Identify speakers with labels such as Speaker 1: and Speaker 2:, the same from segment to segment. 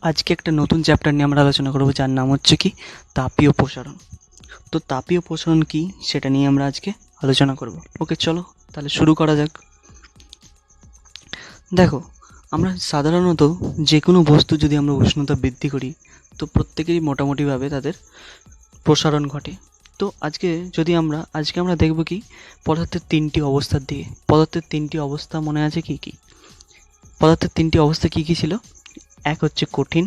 Speaker 1: আজকে একটা নতুন চ্যাপ্টার নিয়ে আমরা আলোচনা করব, যার নাম হচ্ছে কি তাপীয় প্রসারণ। তো তাপীয় প্রসারণ কি সেটা নিয়ে আমরা আজকে আলোচনা করব। ওকে, চলো তাহলে শুরু করা যাক। দেখো, আমরা সাধারণত যে কোনো বস্তু যদি আমরা উষ্ণতা বৃদ্ধি করি, তো প্রত্যেকেরই মোটামুটিভাবে তাদের প্রসারণ ঘটে। তো আজকে আমরা দেখব কি পদার্থের তিনটি অবস্থার দিকে। পদার্থের তিনটি অবস্থা মনে আছে কি কি? পদার্থের তিনটি অবস্থা কি কি ছিল? এক হচ্ছে কঠিন,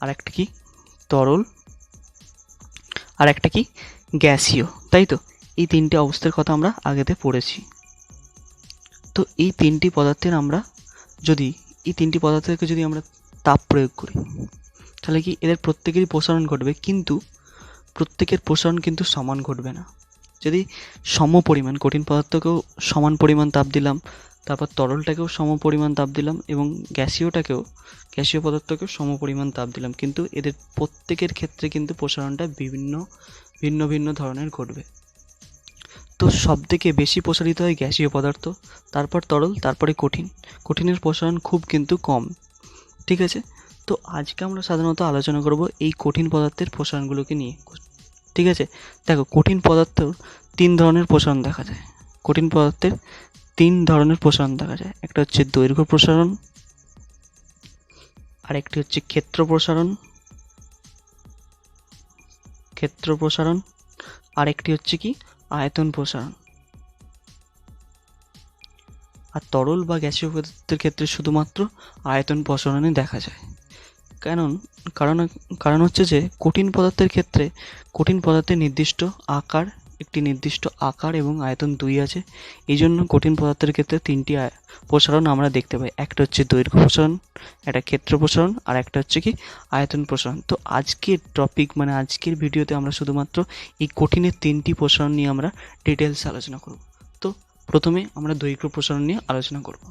Speaker 1: আর একটা কি তরল, আর একটা কি গ্যাসীয়, তাই তো? এই তিনটে অবস্থার কথা আমরা আগেতে পড়েছি। তো এই তিনটি পদার্থকে যদি আমরা তাপ প্রয়োগ করি, তাহলে কি এদের প্রত্যেকেরই প্রসারণ ঘটবে, কিন্তু প্রত্যেকের প্রসারণ কিন্তু সমান ঘটবে না। যদি সম পরিমাণ কঠিন পদার্থকেও সমান পরিমাণ তাপ দিলাম, তারপর তরলটাকেও সম পরিমাণ তাপ দিলাম, এবং গ্যাসীয় পদার্থকেও সম পরিমাণ তাপ দিলাম, কিন্তু এদের প্রত্যেকের ক্ষেত্রে কিন্তু প্রসারণটা ভিন্ন ভিন্ন ধরনের ঘটবে। তো সবথেকে বেশি প্রসারিত হয় গ্যাসীয় পদার্থ, তারপর তরল, তারপরে কঠিনের প্রসারণ খুব কিন্তু কম। ঠিক আছে, তো আজকে আমরা সাধারণত আলোচনা করব এই কঠিন পদার্থের প্রসারণগুলোকে নিয়ে। ঠিক আছে, দেখো, কঠিন পদার্থ তিন ধরনের প্রসারণ দেখা যায়। কঠিন পদার্থের তিন ধরনের প্রসারণ দেখা যায়। একটা হচ্ছে দৈর্ঘ্য প্রসারণ, আর একটি হচ্ছে ক্ষেত্র প্রসারণ, আর একটি হচ্ছে কি আয়তন প্রসারণ। আর তরল বা গ্যাসীয় পদার্থের ক্ষেত্রে শুধুমাত্র আয়তন প্রসারণই দেখা যায়। কারণ হচ্ছে যে কঠিন পদার্থের নির্দিষ্ট আকার এবং আয়তন দুই আছে। এই জন্য কঠিন পদার্থের ক্ষেত্রে তিনটি প্রসারণ আমরা দেখতে পাই। একটা হচ্ছে দৈর্ঘ্য প্রসারণ, একটা ক্ষেত্র প্রসারণ, আর একটা হচ্ছে কি আয়তন প্রসারণ। তো আজকের ভিডিওতে আমরা শুধুমাত্র এই কঠিনের তিনটি প্রসারণ নিয়ে আমরা ডিটেলস আলোচনা করব। তো প্রথমে আমরা দৈর্ঘ্য প্রসারণ নিয়ে আলোচনা করব।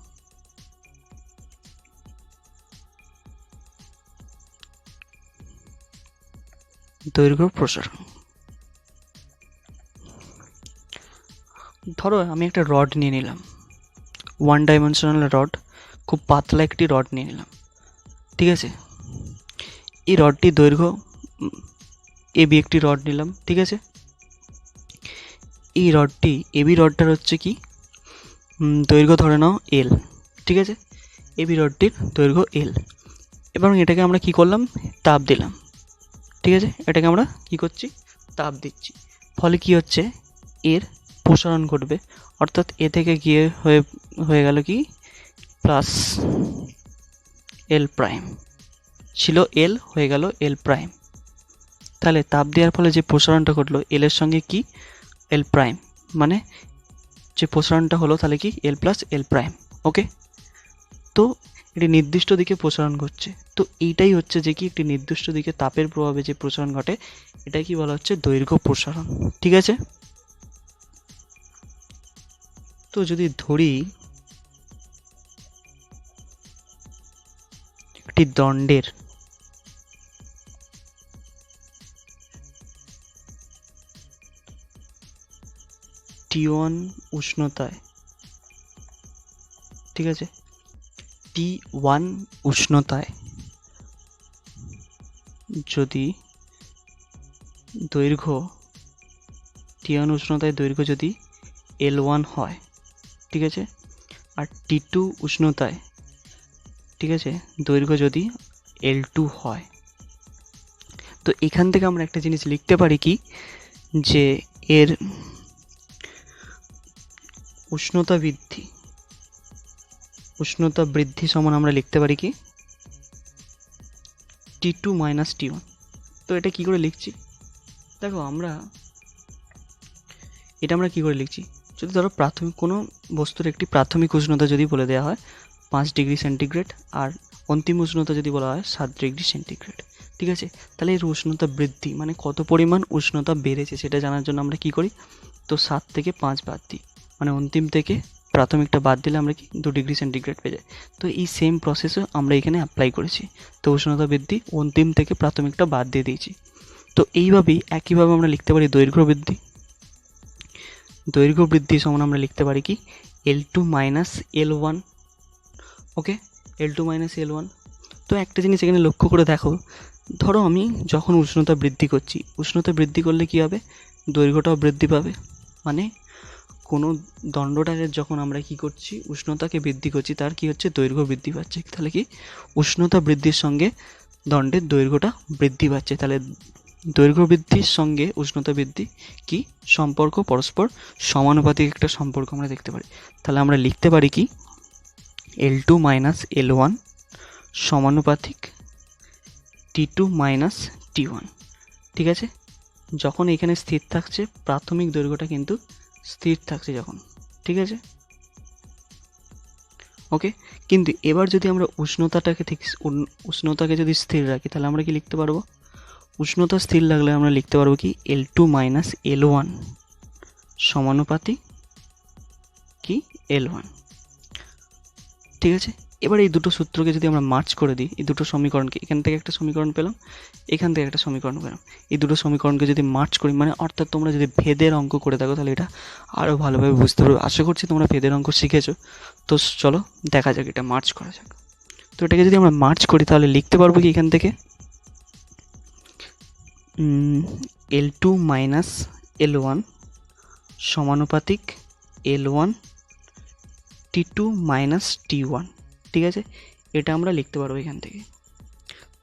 Speaker 1: দৈর্ঘ্য প্রসারণ, ধরো আমি একটা রড নিয়ে নিলাম, ওয়ান ডাইমেনশনাল রড, খুব পাতলা একটি রড নিয়ে নিলাম। ঠিক আছে, এই রডটির দৈর্ঘ্য এবি একটি রড নিলাম। ঠিক আছে, এই এবি রডটার হচ্ছে কি দৈর্ঘ্য ধরে নাও এল। ঠিক আছে, এবি রডটির দৈর্ঘ্য এল, এবং এটাকে আমরা কি করলাম, তাপ দিলাম। ঠিক আছে, এটাকে আমরা কি করছি, তাপ দিচ্ছি। ফলে কি হচ্ছে, এর প্রসারণ ঘটবে, অর্থাৎ এ থেকে গিয়ে হয়ে গেল কি প্লাস এল প্রাইম, ছিল এল, হয়ে গেল এল প্রাইম। তাহলে তাপ দেওয়ার ফলে যে প্রসারণটা ঘটলো এল এর সঙ্গে কি এল প্রাইম, মানে যে প্রসারণটা হলো তাহলে কি এল প্লাস এল প্রাইম। ওকে, তো এটি নির্দিষ্ট দিকে প্রসারণ ঘটছে। তো এইটাই হচ্ছে যে কি একটি নির্দিষ্ট দিকে তাপের প্রভাবে যে প্রসারণ ঘটে, এটাই কি বলা হচ্ছে দৈর্ঘ্য প্রসারণ। ঠিক আছে, তো যদি ধরি একটি দণ্ডের T1 উষ্ণতায়, ঠিক আছে, T1 উষ্ণতায় যদি দৈর্ঘ্য যদি L1 হয়, ঠিক আছে, আর T2 উষ্ণতায়, ঠিক আছে, দৈর্ঘ্য যদি L2 হয়, তো এখান থেকে আমরা একটা জিনিস লিখতে পারি কি, যে এর উষ্ণতা বৃদ্ধি সমান আমরা লিখতে পারি কি T2 মাইনাস T1। তো এটা কি করে লিখছি, দেখো, এটা আমরা কি করে লিখছি, যদি ধরো কোনো বস্তুর একটি প্রাথমিক উষ্ণতা যদি বলে দেওয়া হয় 5 ডিগ্রি সেন্টিগ্রেড, আর অন্তিম উষ্ণতা যদি বলা হয় 7 ডিগ্রি সেন্টিগ্রেড। ঠিক আছে, তাহলে এর উষ্ণতা বৃদ্ধি মানে কত পরিমাণ উষ্ণতা বেড়েছে সেটা জানার জন্য আমরা কি করি, তো 7 থেকে 5 বাদ দিই, মানে অন্তিম থেকে প্রাথমিকটা বাদ দিলে আমরা কি 2 ডিগ্রি সেন্টিগ্রেড পেয়ে যাই। তো এই সেম প্রসেসও আমরা এখানে অ্যাপ্লাই করেছি। তো উষ্ণতা বৃদ্ধি অন্তিম থেকে প্রাথমিকটা বাদ দিয়ে দিয়েছি। তো একইভাবে আমরা লিখতে পারি দৈর্ঘ্য বৃদ্ধি সমান আমরা লিখতে পারি কি L2 মাইনাস L1। ওকে, L2 মাইনাস L1। তো একটা জিনিস এখানে লক্ষ্য করে দেখো, ধরো আমি যখন উষ্ণতা বৃদ্ধি করছি, উষ্ণতা বৃদ্ধি করলে কী হবে, দৈর্ঘ্যটাও বৃদ্ধি পাবে। মানে কোনো দণ্ডটাকে যখন আমরা কী করছি, উষ্ণতাকে বৃদ্ধি করছি, তার কী হচ্ছে, দৈর্ঘ্য বৃদ্ধি পাচ্ছে। তাহলে কি উষ্ণতা বৃদ্ধির সঙ্গে দণ্ডের দৈর্ঘ্যটা বৃদ্ধি পাচ্ছে। তাহলে দৈর্ঘ্য বৃদ্ধির সঙ্গে উষ্ণতা বৃদ্ধি কি সম্পর্ক, পরস্পর সমানুপাতিক একটা সম্পর্ক আমরা দেখতে পারি। তাহলে আমরা লিখতে পারি কি L2 মাইনাস L1 সমানুপাতিক T2 মাইনাস T1। ঠিক আছে, যখন এখানে স্থির থাকছে প্রাথমিক দৈর্ঘ্যটা কিন্তু স্থির থাকছে যখন, ঠিক আছে ওকে। কিন্তু এবার যদি আমরা উষ্ণতাকে যদি স্থির রাখি, তাহলে আমরা কি লিখতে পারবো, উষ্ণতা স্থির লাগলে আমরা লিখতে পারবো কি L2 মাইনাস L1 সমানুপাতিক কি L1। ঠিক আছে, এবার এই দুটো সূত্রকে যদি আমরা মার্চ করে দিই, এই দুটো সমীকরণকে, এখান থেকে একটা সমীকরণ পেলাম, এখান থেকে একটা সমীকরণ পেলাম, এই দুটো সমীকরণকে যদি মার্চ করি, মানে অর্থাৎ তোমরা যদি ভেদের অঙ্ক করে থাকো তাহলে এটা আরও ভালোভাবে বুঝতে পারবে। আশা করছি তোমরা ভেদের অঙ্ক শিখেছো। তো চলো দেখা যাক, এটা মার্চ করা যাক। তো এটাকে যদি আমরা মার্চ করি তাহলে লিখতে পারবো কি এখান থেকে L2 মাইনাস L1 সমানুপাতিক L1 T2 মাইনাস T1। ঠিক আছে, এটা আমরা লিখতে পারবো এখান থেকে।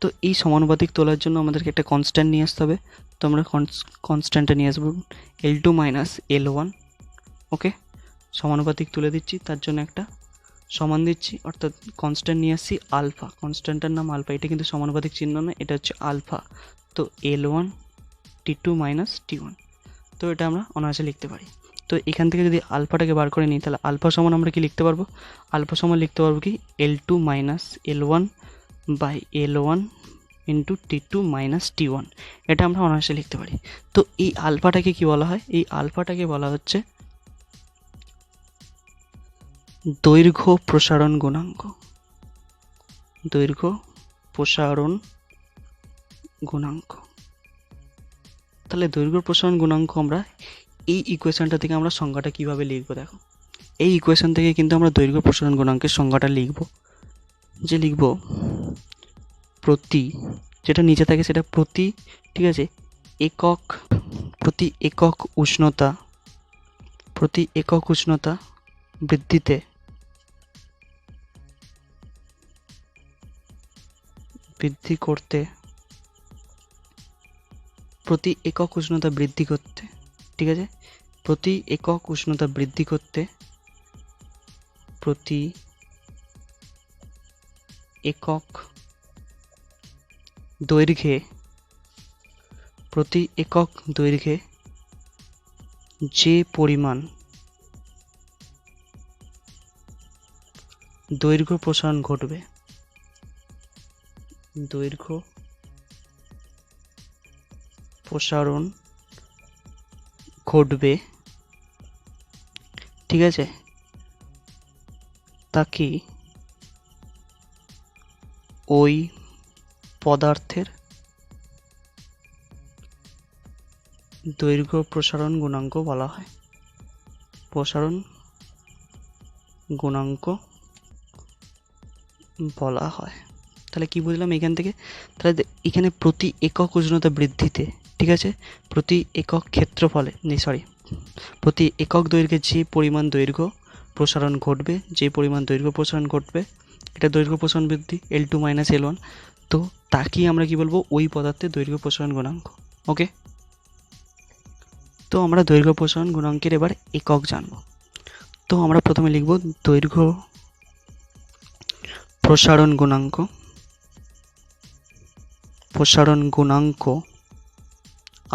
Speaker 1: তো এই সমানুপাতিক তোলার জন্য আমাদেরকে একটা কনস্ট্যান্ট নিয়ে আসতে হবে। তো আমরা কনস্ট্যান্টটা নিয়ে আসবো L2 মাইনাস L1। ওকে, সমানুপাতিক তুলে দিচ্ছি, তার জন্য একটা সমান দিচ্ছি, অর্থাৎ কনস্ট্যান্ট নিয়ে আসছি আলফা, কনস্ট্যান্টের নাম আলফা। এটা কিন্তু সমানুপাতিক চিহ্ন না, এটা হচ্ছে আলফা। তো L1 T2 মাইনাস T1। তো এটা আমরা অনায়াসে লিখতে পারি। তো এখান থেকে যদি আলফাটাকে বার করে নিই, তাহলে আলফা সমান আমরা কি লিখতে পারবো, আলফা সমান লিখতে পারবো কি L2 minus L1 by L1 into T2 minus T1। এটা আমরা অনায়াসে লিখতে পারি। তো এই আলফাটাকে কি বলা হয়, এই আলফাটাকে বলা হচ্ছে দৈর্ঘ্য প্রসারণ গুণাঙ্ক। দৈর্ঘ্য প্রসারণ গুণাঙ্ক। তাহলে দৈর্ঘ্য প্রসারণ গুণাঙ্ক আমরা এই ইকুয়েশনটা থেকে আমরা সংজ্ঞাটা কিভাবে লিখবো, দেখো এই ইকুয়েশন থেকে কিন্তু আমরা দৈর্ঘ্য প্রসারণ গুণাঙ্কের সংজ্ঞাটা লিখবো, যে লিখবো প্রতি, যেটা নিচে থাকে সেটা প্রতি, ঠিক আছে, একক, প্রতি একক উষ্ণতা, প্রতি একক উষ্ণতা বৃদ্ধিতে বৃদ্ধি করতে, প্রতি একক উষ্ণতা বৃদ্ধি করতে, ঠিক আছে, প্রতি একক উষ্ণতা বৃদ্ধি করতে, প্রতি একক দৈর্ঘ্যে, প্রতি একক দৈর্ঘ্যে যে পরিমাণ দৈর্ঘ্য প্রসারণ ঘটবে, দৈর্ঘ্য প্রসারণ ঘটবে, ঠিক আছে, তাকে ওই পদার্থের দৈর্ঘ্য প্রসারণ গুণাঙ্ক বলা হয়। প্রসারণ গুণাঙ্ক বলা হয়। তাহলে কি বুঝলাম এখান থেকে, তাহলে এখানে প্রতি একক উষ্ণতা বৃদ্ধিতে, ঠিক আছে, প্রতি একক ক্ষেত্রফলে প্রতি একক দৈর্ঘ্যে যে পরিমাণ দৈর্ঘ্য প্রসারণ ঘটবে, যে পরিমাণ দৈর্ঘ্য প্রসারণ ঘটবে, এটা দৈর্ঘ্য প্রসারণ বৃদ্ধি L2 মাইনাস L1। তো তাকেই আমরা কি বলবো, ওই পদার্থের দৈর্ঘ্য প্রসারণ গুণাঙ্ক। ওকে, তো আমরা দৈর্ঘ্য প্রসারণ গুণাঙ্কের এবার একক জানবো। তো আমরা প্রথমে লিখব দৈর্ঘ্য প্রসারণ গুণাঙ্ক, প্রসারণ গুণাঙ্ক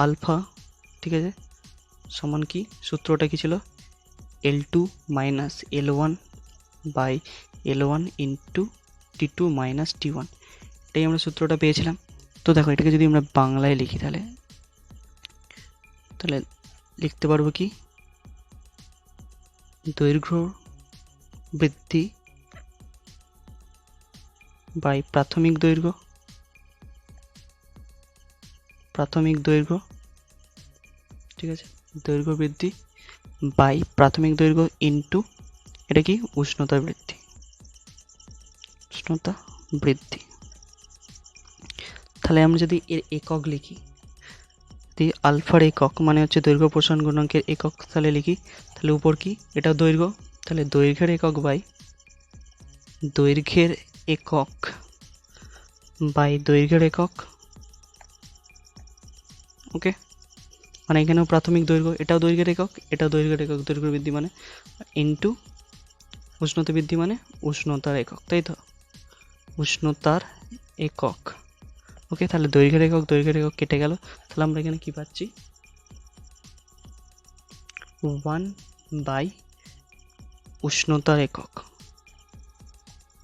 Speaker 1: আলফা, ঠিক আছে, সমান কি, সূত্রটা কি ছিল, L2 minus L1 by L1 into T2 minus T1। এটাই আমরা সূত্রটা পেয়েছিলাম। তো দেখো এটাকে যদি আমরা বাংলায় লিখি তাহলে লিখতে পারবো কি, দৈর্ঘ্য বৃদ্ধি বাই প্রাথমিক দৈর্ঘ্য, প্রাথমিক দৈর্ঘ্য, ঠিক আছে, দৈর্ঘ্য বৃদ্ধি বাই প্রাথমিক দৈর্ঘ্য ইন্টু এটা কি, উষ্ণতা বৃদ্ধি, উষ্ণতা বৃদ্ধি। তাহলে আমরা যদি এর একক লিখি, যদি আলফার একক মানে হচ্ছে দৈর্ঘ্য প্রসারণ গুণাঙ্কের একক তাহলে লিখি, তাহলে উপর কি, এটা দৈর্ঘ্য, তাহলে দৈর্ঘ্যের একক বাই দৈর্ঘ্যের একক বাই দৈর্ঘ্যের একক। ওকে, মানে এখানেও প্রাথমিক দৈর্ঘ্য, এটাও দৈর্ঘ্যের একক, এটাও দৈর্ঘ্যের একক, দৈর্ঘ্য বৃদ্ধি মানে ইন্টু উষ্ণতা বৃদ্ধি মানে উষ্ণতার একক, তাই তো, উষ্ণতার একক। ওকে, তাহলে দৈর্ঘ্যের একক কেটে গেল, তাহলে আমরা এখানে কি পাচ্ছি, 1 বাই উষ্ণতার একক,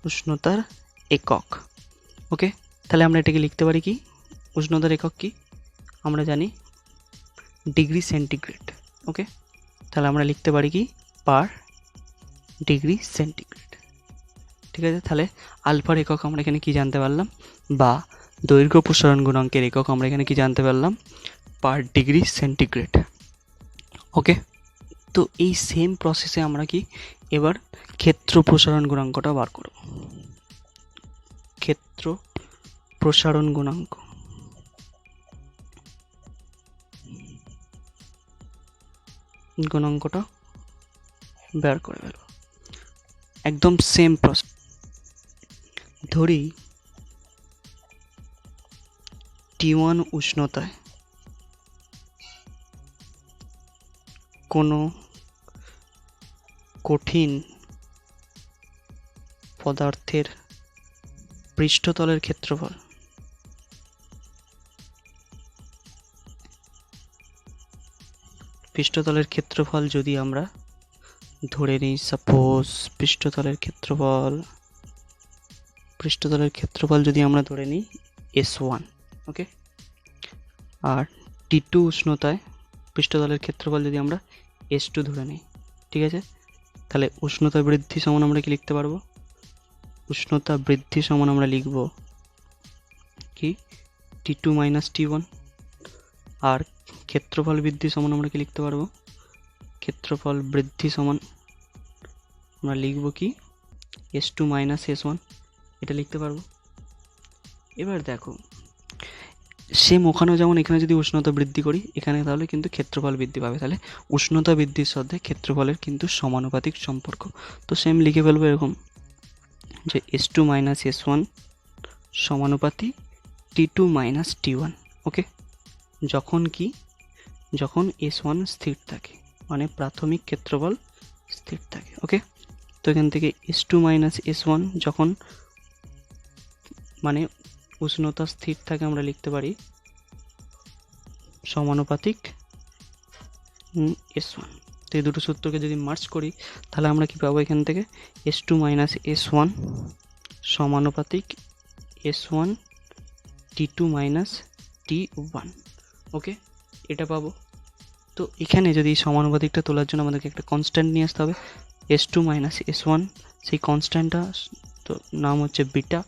Speaker 1: উষ্ণতার একক। ওকে, তাহলে আমরা এটাকে লিখতে পারি কি, উষ্ণতার একক কি আমরা জানি ডিগ্রি সেন্টিগ্রেড। ওকে, তাহলে আমরা লিখতে পারি কি পার ডিগ্রি সেন্টিগ্রেড। ঠিক আছে, তাহলে আলফার একক আমরা এখানে কি জানতে পারলাম, বা দৈর্ঘ্য প্রসারণ গুণাঙ্কের একক আমরা এখানে কি জানতে পারলাম, পার ডিগ্রি সেন্টিগ্রেড। ওকে, তো এই সেম প্রসেসে আমরা কি এবার ক্ষেত্র প্রসারণ গুণাঙ্কটা বার করব। ক্ষেত্র প্রসারণ গুণাঙ্কটা বের করে ফেলব। একদম সেম প্রসেস। ধরি T1 উষ্ণতায় কোনো কঠিন পদার্থের পৃষ্ঠতলের ক্ষেত্রফল যদি আমরা ধরে নিই, সাপোজ পৃষ্ঠতলের ক্ষেত্রফল যদি আমরা ধরে নিই S1। ওকে, আর T2 উষ্ণতায় পৃষ্ঠতলের ক্ষেত্রফল যদি আমরা S2 ধরে নিই। ঠিক আছে, তাহলে উষ্ণতা বৃদ্ধি সমান আমরা কি লিখতে পারবো, উষ্ণতা বৃদ্ধি সমান আমরা লিখব কি T2 মাইনাস T1, আর ক্ষেত্রফল বৃদ্ধি সমান আমরা কি লিখতে পারবো, ক্ষেত্রফল বৃদ্ধি সমান আমরা লিখব কি S2 মাইনাস S1, এটা লিখতে পারবো। এবার দেখো সেম ওখানেও যেমন এখানে যদি উষ্ণতা বৃদ্ধি করি এখানে, তাহলে কিন্তু ক্ষেত্রফল বৃদ্ধি পাবে, তাহলে উষ্ণতা বৃদ্ধির সাথে ক্ষেত্রফলের কিন্তু সমানুপাতিক সম্পর্ক। তো সেম লিখে ফেলবো এরকম যে S2 minus S1 সমানুপাতি T2 minus T1। ওকে, যখন S1 স্থির থাকে মানে প্রাথমিক ক্ষেত্রফল স্থির থাকে। ওকে, তো এখান থেকে S2 মাইনাস S1 যখন মানে উষ্ণতা স্থির থাকে আমরা লিখতে পারি সমানুপাতিক S1। তো এই দুটো সূত্রকে যদি মার্জ করি তাহলে আমরা কি পাবো, এখান থেকে S2 মাইনাস S1 সমানুপাতিক S1 T2 মাইনাস T1। ওকে, এটা পাবো। তো এখানে যদি সমানুপাতিকটা তোলার জন্য আমাদেরকে একটা কনস্ট্যান্ট নিয়ে আসতে হবে, S2 মাইনাস S1, সেই কনস্ট্যান্টটা তো নাম হচ্ছে বিটা।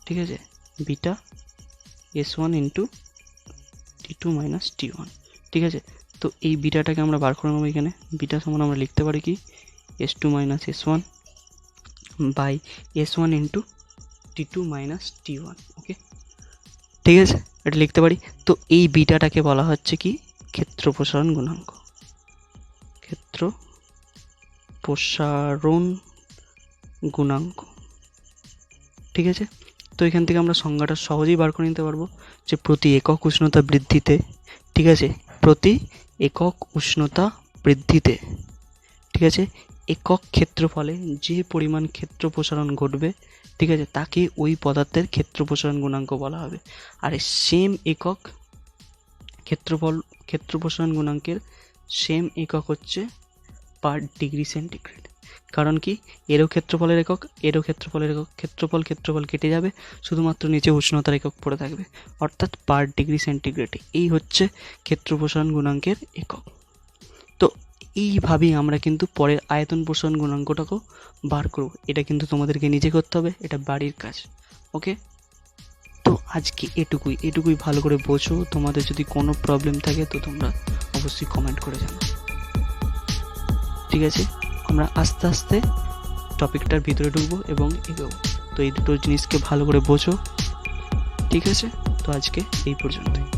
Speaker 1: ঠিক আছে, beta S1 into T2 minus T1। ঠিক আছে, তো এই বিটাটাকে আমরা বার করে নেবো। এখানে বিটা সমান আমরা লিখতে পারি কি S2 minus S1 by S1 into T2 minus T1। Okay, ঠিক আছে, এটা লিখতে পারি। তো এই বিটাটাকে বলা হচ্ছে কি ক্ষেত্র প্রসারণ গুণাঙ্ক, ক্ষেত্র প্রসারণ গুণাঙ্ক। ঠিক আছে, তো এখান থেকে আমরা সংজ্ঞাটা সহজেই বার করে নিতে পারবো যে প্রতি একক উষ্ণতা বৃদ্ধিতে, ঠিক আছে, প্রতি একক উষ্ণতা বৃদ্ধিতে, ঠিক আছে, একক ক্ষেত্রফলে যে পরিমাণ ক্ষেত্র প্রসারণ ঘটবে, ঠিক আছে, তাকে ওই পদার্থের ক্ষেত্র প্রসারণ গুণাঙ্ক বলা হবে। আর সেম একক ক্ষেত্র প্রসারণ গুণাঙ্কের সেম একক হচ্ছে পার ডিগ্রি সেন্টিগ্রেড। কারণ কি এরও ক্ষেত্রফলের একক, এরও ক্ষেত্রফলের একক, ক্ষেত্রফল কেটে যাবে, শুধুমাত্র নিচে উষ্ণতার একক পড়ে থাকবে, অর্থাৎ পার ডিগ্রি সেন্টিগ্রেড। এই হচ্ছে ক্ষেত্র প্রসারণ গুণাঙ্কের একক। তো এইভাবেই আমরা কিন্তু পরের আয়তন প্রসারণ গুণাঙ্কটাকেও বার করব। এটা কিন্তু তোমাদেরকে নিজে করতে হবে, এটা বাড়ির কাজ। ওকে, তো আজকে এটুকুই ভালো করে বোঝো। তোমাদের যদি কোনো প্রবলেম থাকে তো তোমরা অবশ্যই কমেন্ট করে জানাও। ঠিক আছে, আমরা আস্তে আস্তে টপিকটার ভিতরে ঢুকবো এবং এগোবো। তো এই দুটো জিনিসকে ভালো করে বোঝো। ঠিক আছে, তো আজকে এই পর্যন্তই।